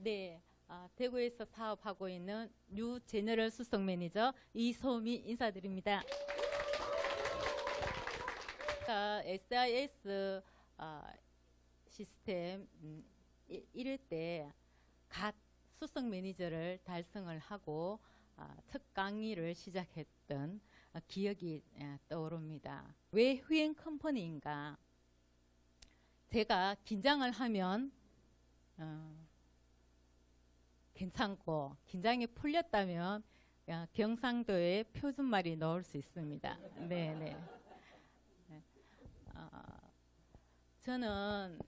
네. 대구에서 사업하고 있는 뉴 제너럴 수석 매니저 이소미 인사드립니다. SIS 시스템 1회 때 갓 수석 매니저를 달성을 하고 첫 강의를 시작했던 기억이 떠오릅니다. 왜 후행 컴퍼니인가? 제가 긴장을 하면 괜찮고 긴장이 풀렸다면 경상도의 표준말이 나올 수 있습니다. 네네. 저는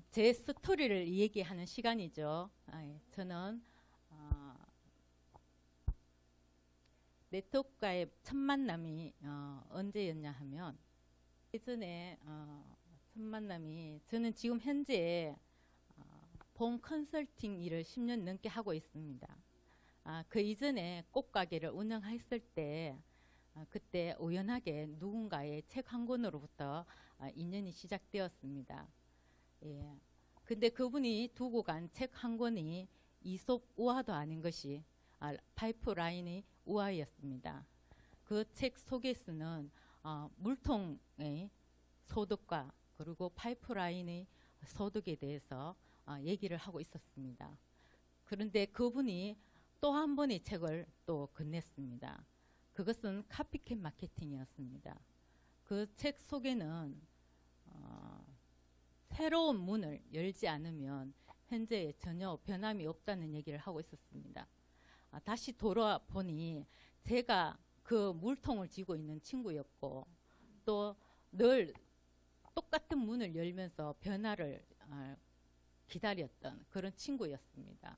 제 스토리를 얘기하는 시간이죠. 저는 네트워크와의 첫 만남이 언제였냐 하면 예전에 첫 만남이 저는 지금 현재 봄 컨설팅 일을 10년 넘게 하고 있습니다. 그 이전에 꽃가게를 운영했을 때 그때 우연하게 누군가의 책 한 권으로부터 인연이 시작되었습니다. 예. 근데 그분이 두고 간 책 한 권이 이솝 우화도 아닌 것이 파이프라인의 우화였습니다. 그 책 속에서는 물통의 소득과 그리고 파이프라인의 소득에 대해서 얘기를 하고 있었습니다. 그런데 그분이 또 한 번의 책을 또 건넸습니다. 그것은 카피캣 마케팅이었습니다. 그 책 속에는 새로운 문을 열지 않으면 현재 전혀 변함이 없다는 얘기를 하고 있었습니다. 다시 돌아보니 제가 그 물통을 쥐고 있는 친구였고 또 늘 똑같은 문을 열면서 변화를 기다렸던 그런 친구였습니다.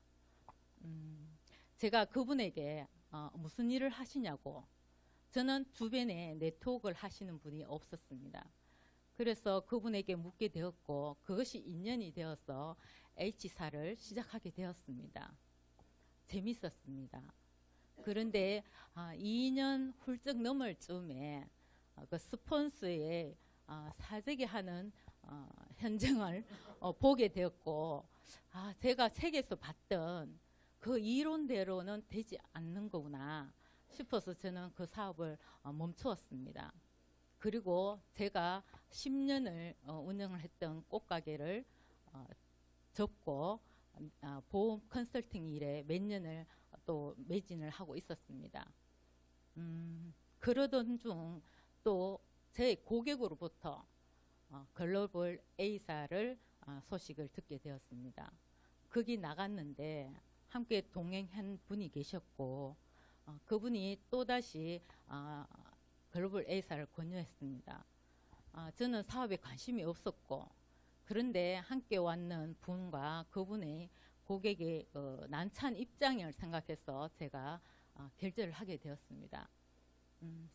제가 그분에게 무슨 일을 하시냐고, 저는 주변에 네트워크를 하시는 분이 없었습니다. 그래서 그분에게 묻게 되었고 그것이 인연이 되어서 H사를 시작하게 되었습니다. 재밌었습니다. 그런데 2년 훌쩍 넘을 즈음에 그 스폰서의 사재기 하는 현장을 보게 되었고 제가 책에서 봤던 그 이론대로는 되지 않는 거구나 싶어서 저는 그 사업을 멈추었습니다. 그리고 제가 10년을 운영을 했던 꽃가게를 접고 보험 컨설팅 일에 몇 년을 또 매진을 하고 있었습니다. 그러던 중 또 제 고객으로부터 글로벌 A사를 소식을 듣게 되었습니다. 거기 나갔는데 함께 동행한 분이 계셨고 그분이 또다시 글로벌 A사를 권유했습니다. 저는 사업에 관심이 없었고 그런데 함께 왔는 분과 그분의 고객의 난처한 입장을 생각해서 제가 결제를 하게 되었습니다.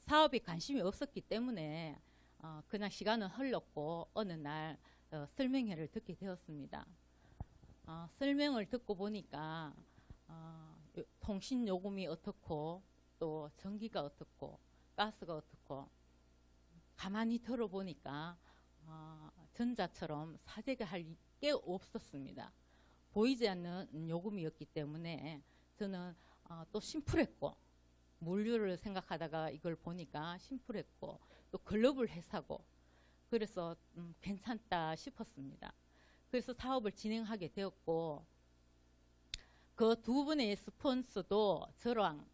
사업에 관심이 없었기 때문에 그냥 시간은 흘렀고 어느 날 설명회를 듣게 되었습니다. 설명을 듣고 보니까 통신 요금이 어떻고 또 전기가 어떻고 가스가 어떻고 가만히 들어보니까 전자처럼 사재기 할 게 없었습니다. 보이지 않는 요금이었기 때문에 저는 또 심플했고 물류를 생각하다가 이걸 보니까 심플했고 또 글로벌 회사고 그래서 괜찮다 싶었습니다. 그래서 사업을 진행하게 되었고 그 두 분의 스폰서도 저랑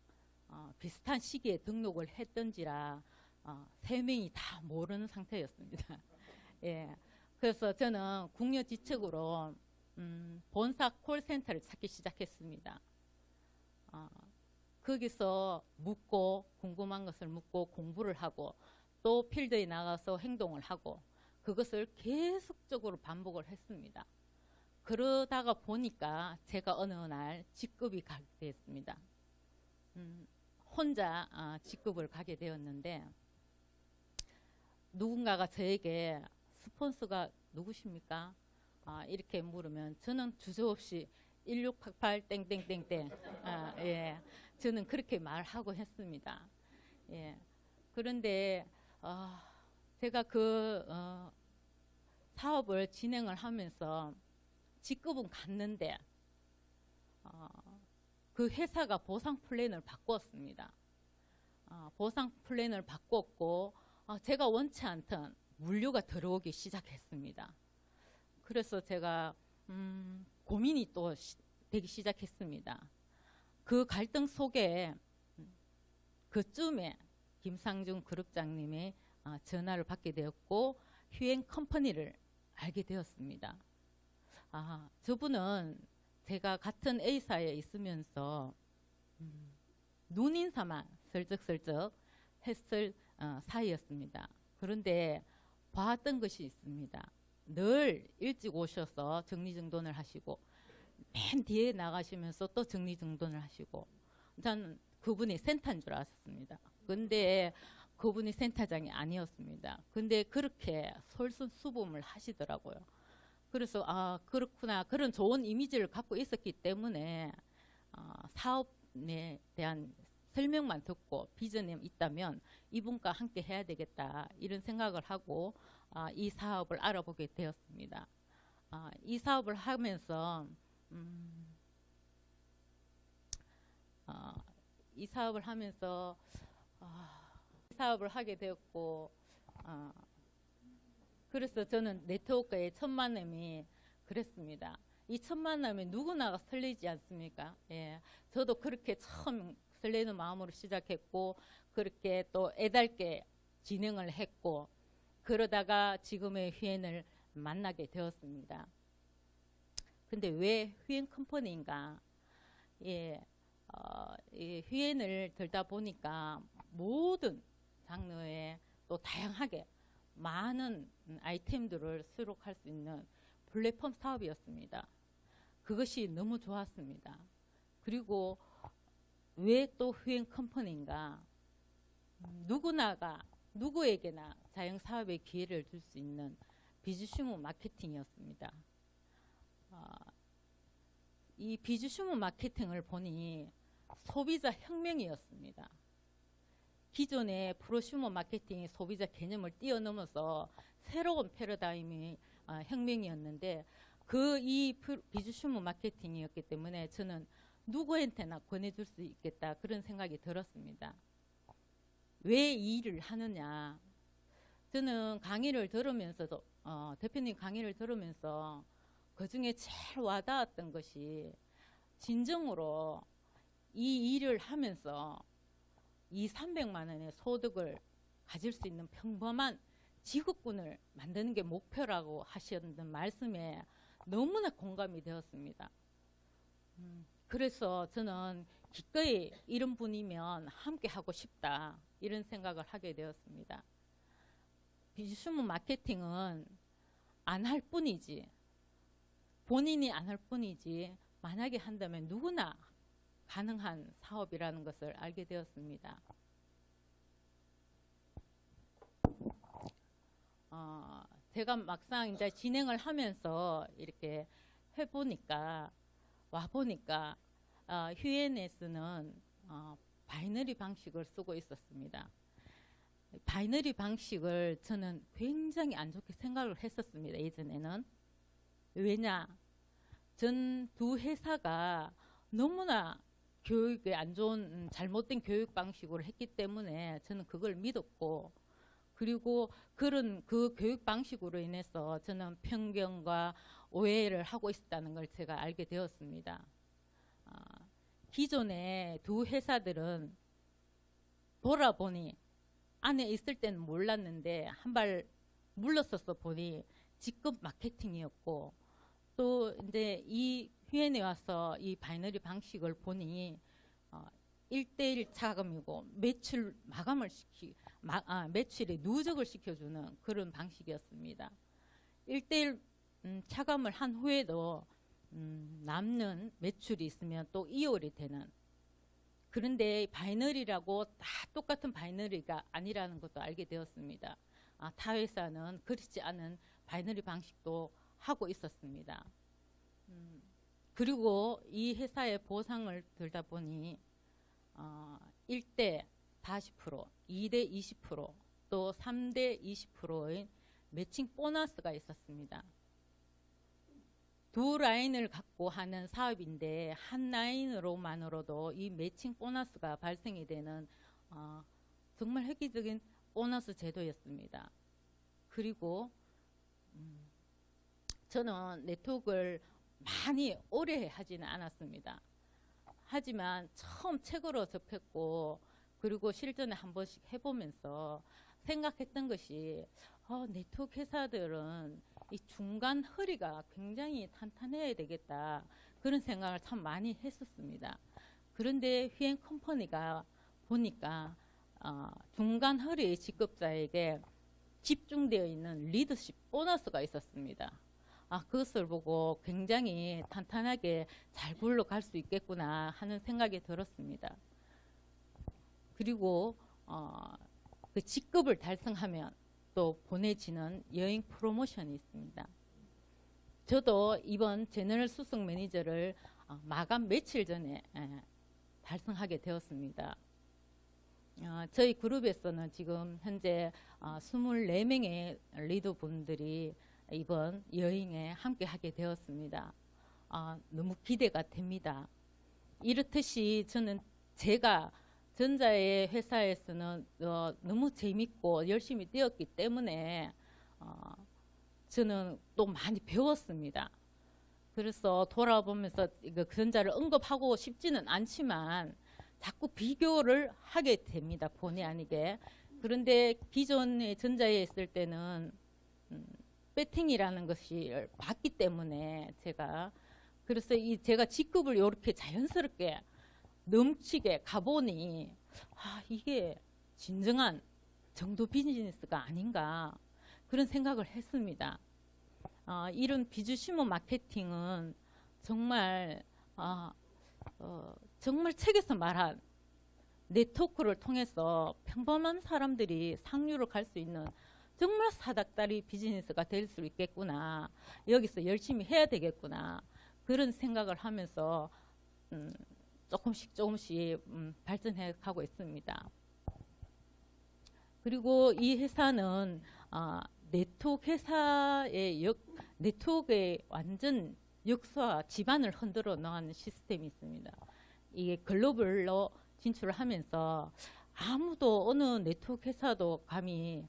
비슷한 시기에 등록을 했던지라 3명이 다 모르는 상태였습니다. 예. 그래서 저는 궁여지책으로 본사 콜센터를 찾기 시작했습니다. 거기서 묻고 궁금한 것을 묻고 공부를 하고 또 필드에 나가서 행동을 하고 그것을 계속적으로 반복을 했습니다. 그러다가 보니까 제가 어느 날 직급이 가게 되었습니다. 혼자 직급을 가게 되었는데 누군가가 저에게 스폰서가 누구십니까? 이렇게 물으면 저는 주저없이 1688 땡땡땡땡 예, 저는 그렇게 말하고 했습니다. 예, 그런데 제가 그 사업을 진행을 하면서 직급은 갔는데 그 회사가 보상 플랜을 바꿨습니다. 보상 플랜을 바꿨고 제가 원치 않던 물류가 들어오기 시작했습니다. 그래서 제가 고민이 또 되기 시작했습니다. 그 갈등 속에 그쯤에 김상중 그룹장님의 전화를 받게 되었고 휴행 컴퍼니를 알게 되었습니다. 저분은 제가 같은 A사에 있으면서 눈인사만 슬쩍슬쩍 했을 사이였습니다. 그런데 봤던 것이 있습니다. 늘 일찍 오셔서 정리정돈을 하시고 맨 뒤에 나가시면서 또 정리정돈을 하시고 저는 그분이 센터인 줄 알았습니다. 근데 그분이 센터장이 아니었습니다. 근데 그렇게 솔선수범을 하시더라고요. 그래서 그렇구나, 그런 좋은 이미지를 갖고 있었기 때문에 사업에 대한 설명만 듣고 비전이 있다면 이분과 함께 해야 되겠다 이런 생각을 하고 이 사업을 알아보게 되었습니다. 이 사업을 하면서 이 사업을 하게 되었고 그래서 저는 네트워크의 첫 만남이 그랬습니다. 이 첫 만남에 누구나가 설레지 않습니까? 예, 저도 그렇게 처음 설레는 마음으로 시작했고 그렇게 또 애달게 진행을 했고 그러다가 지금의 휴엔을 만나게 되었습니다. 근데 왜 휴엔 컴퍼니인가? 예, 이 휴엔을 들다 보니까 모든 장르에 또 다양하게 많은 아이템들을 수록할 수 있는 플랫폼 사업이었습니다. 그것이 너무 좋았습니다. 그리고 왜 또 휴엔 컴퍼니인가? 누구에게나 자영사업의 기회를 줄 수 있는 비즈슈머 마케팅이었습니다. 이 비즈슈머 마케팅을 보니 소비자 혁명이었습니다. 기존의 프로슈머 마케팅이 소비자 개념을 뛰어넘어서 새로운 패러다임의 혁명이었는데 이 비즈슈머 마케팅이었기 때문에 저는 누구한테나 권해줄 수 있겠다 그런 생각이 들었습니다. 왜 이 일을 하느냐? 저는 강의를 들으면서도 대표님 강의를 들으면서 그중에 제일 와닿았던 것이 진정으로 이 일을 하면서 200~300만 원의 소득을 가질 수 있는 평범한 직업군을 만드는 게 목표라고 하셨던 말씀에 너무나 공감이 되었습니다. 그래서 저는 기꺼이 이런 분이면 함께 하고 싶다 이런 생각을 하게 되었습니다. 비즈슈머 마케팅은 안 할 뿐이지 본인이 안 할 뿐이지 만약에 한다면 누구나 가능한 사업이라는 것을 알게 되었습니다. 제가 막상 이제 진행을 하면서 이렇게 와보니까 휴엔에서는 바이너리 방식을 쓰고 있었습니다. 바이너리 방식을 저는 굉장히 안 좋게 생각을 했었습니다. 예전에는. 왜냐? 전 두 회사가 너무나 교육에 안 좋은 잘못된 교육 방식으로 했기 때문에 저는 그걸 믿었고 그리고 그 교육 방식으로 인해서 저는 편견과 오해를 하고 있었다는 걸 제가 알게 되었습니다. 기존의 두 회사들은 돌아보니 안에 있을 때는 몰랐는데 한 발 물러서서 보니 직급 마케팅이었고 또 이제 이 휴엔에 와서 이 바이너리 방식을 보니 1대1 차감이고 매출 마감을 매출의 누적을 시켜주는 그런 방식이었습니다. 1대1 차감을 한 후에도 남는 매출이 있으면 또 2월이 되는 그런데 바이너리라고 다 똑같은 바이너리가 아니라는 것도 알게 되었습니다. 타 회사는 그렇지 않은 바이너리 방식도 하고 있었습니다. 그리고 이 회사의 보상을 들다 보니 1대 40%, 2대 20%, 또 3대 20%의 매칭 보너스가 있었습니다. 두 라인을 갖고 하는 사업인데 한 라인으로만으로도 이 매칭 보너스가 발생이 되는 정말 획기적인 보너스 제도였습니다. 그리고 저는 네트워크를 많이 오래 하지는 않았습니다. 하지만 처음 책으로 접했고 그리고 실전에 한 번씩 해보면서 생각했던 것이 네트워크 회사들은 이 중간 허리가 굉장히 탄탄해야 되겠다, 그런 생각을 참 많이 했었습니다. 그런데 휘엔 컴퍼니가 보니까 중간 허리 직급자에게 집중되어 있는 리더십 보너스가 있었습니다. 그것을 보고 굉장히 탄탄하게 잘 굴러갈 수 있겠구나 하는 생각이 들었습니다. 그리고 그 직급을 달성하면 또 보내지는 여행 프로모션이 있습니다. 저도 이번 제너럴 수석 매니저를 마감 며칠 전에 달성하게 되었습니다. 저희 그룹에서는 지금 현재 24명의 리더분들이 이번 여행에 함께 하게 되었습니다. 너무 기대가 됩니다. 이렇듯이 저는 제가 전자의 회사에서는 너무 재밌고 열심히 뛰었기 때문에 저는 또 많이 배웠습니다. 그래서 돌아보면서 전자를 언급하고 싶지는 않지만 자꾸 비교를 하게 됩니다. 본의 아니게. 그런데 기존의 전자에 있을 때는 배팅이라는 것이 봤기 때문에 그래서 제가 직급을 이렇게 자연스럽게 넘치게 가보니 이게 진정한 정도 비즈니스가 아닌가 그런 생각을 했습니다. 이런 비주시모 마케팅은 정말 정말 책에서 말한 네트워크를 통해서 평범한 사람들이 상류로 갈 수 있는 정말 사닥다리 비즈니스가 될 수 있겠구나, 여기서 열심히 해야 되겠구나, 그런 생각을 하면서 조금씩 발전해 가고 있습니다. 그리고 이 회사는 네트워크 회사의 네트워크의 완전 역사 기반을 흔들어 놓은 시스템이 있습니다. 이게 글로벌로 진출을 하면서 아무도 어느 네트워크 회사도 감히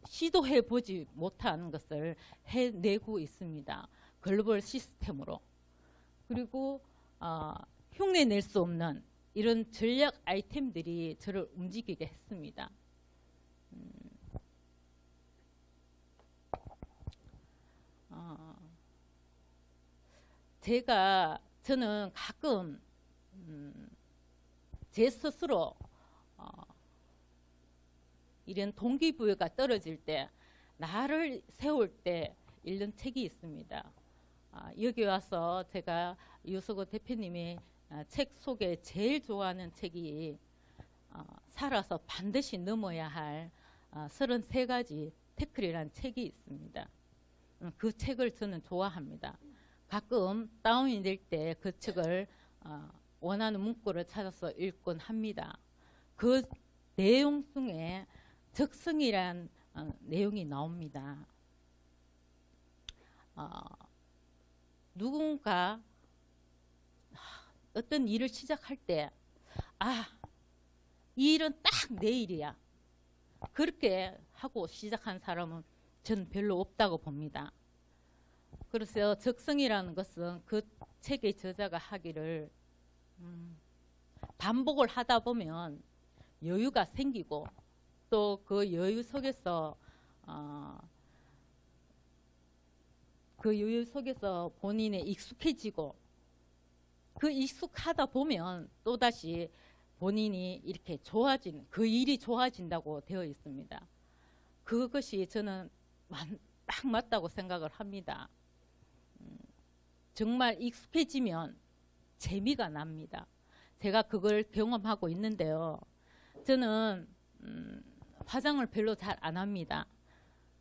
시도해 보지 못한 것을 해내고 있습니다. 글로벌 시스템으로. 그리고 흉내 낼 수 없는 이런 전략 아이템들이 저를 움직이게 했습니다. 저는 가끔 제 스스로 이런 동기부여가 떨어질 때, 나를 세울 때 읽는 책이 있습니다. 여기 와서 제가 유석호 대표님의 책 속에 제일 좋아하는 책이 살아서 반드시 넘어야 할 33가지 태클이라는 책이 있습니다. 그 책을 저는 좋아합니다. 가끔 다운이 될 때 그 책을 원하는 문구를 찾아서 읽곤 합니다. 그 내용 중에 적성이란 내용이 나옵니다. 누군가 어떤 일을 시작할 때 이 일은 딱 내 일이야, 그렇게 하고 시작한 사람은 저는 별로 없다고 봅니다. 그래서 적성이라는 것은 그 책의 저자가 하기를 반복을 하다 보면 여유가 생기고 또 그 여유 속에서 본인에 익숙해지고, 그 익숙하다 보면 또다시 본인이 이렇게 그 일이 좋아진다고 되어 있습니다. 그것이 저는 딱 맞다고 생각을 합니다. 정말 익숙해지면 재미가 납니다. 제가 그걸 경험하고 있는데요. 저는 화장을 별로 잘 안 합니다.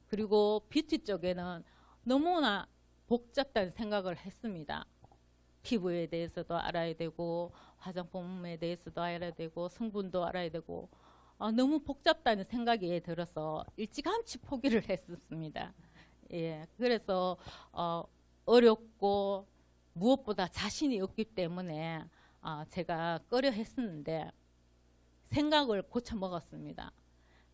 그리고 뷰티 쪽에는 너무나 복잡다는 생각을 했습니다. 피부에 대해서도 알아야 되고 화장품에 대해서도 알아야 되고 성분도 알아야 되고 너무 복잡다는 생각이 들어서 일찌감치 포기를 했었습니다. 예, 그래서 어렵고 무엇보다 자신이 없기 때문에 제가 꺼려 했었는데 생각을 고쳐 먹었습니다.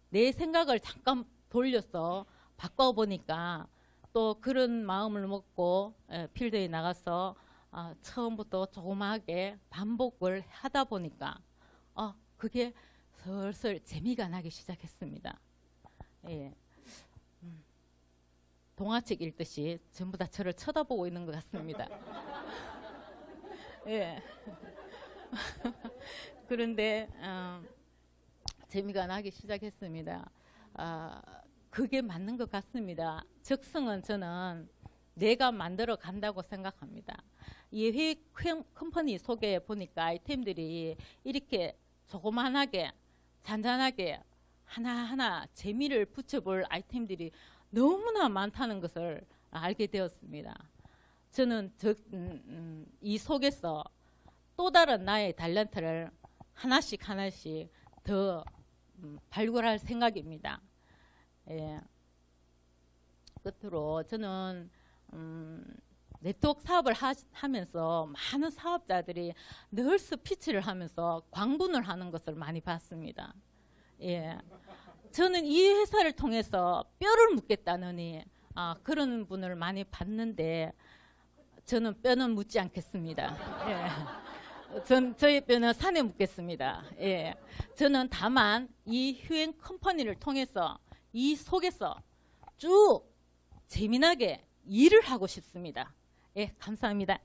내 생각을 잠깐 돌려서 바꿔보니까 또 그런 마음을 먹고 필드에 나가서 처음부터 조그맣게 반복을 하다 보니까 그게 슬슬 재미가 나기 시작했습니다. 예. 동화책 읽듯이 전부 다 저를 쳐다보고 있는 것 같습니다. 예. 그런데 재미가 나기 시작했습니다. 그게 맞는 것 같습니다. 적성은 저는 내가 만들어 간다고 생각합니다. 예회 컴퍼니 속에 보니까 아이템들이 이렇게 조그만하게 잔잔하게 하나하나 재미를 붙여볼 아이템들이 너무나 많다는 것을 알게 되었습니다. 저는 이 속에서 또 다른 나의 탤런트를 하나씩 더 발굴할 생각입니다. 예. 끝으로 저는 네트워크 사업을 하면서 많은 사업자들이 늘 스피치를 하면서 광분을 하는 것을 많이 봤습니다. 예. 저는 이 회사를 통해서 뼈를 묻겠다느니 그런 분을 많이 봤는데 저는 뼈는 묻지 않겠습니다. 예. 저의 뼈는 산에 묻겠습니다. 예. 저는 다만 이 휴행 컴퍼니를 통해서 이 속에서 쭉 재미나게 일을 하고 싶습니다. 예, 감사합니다.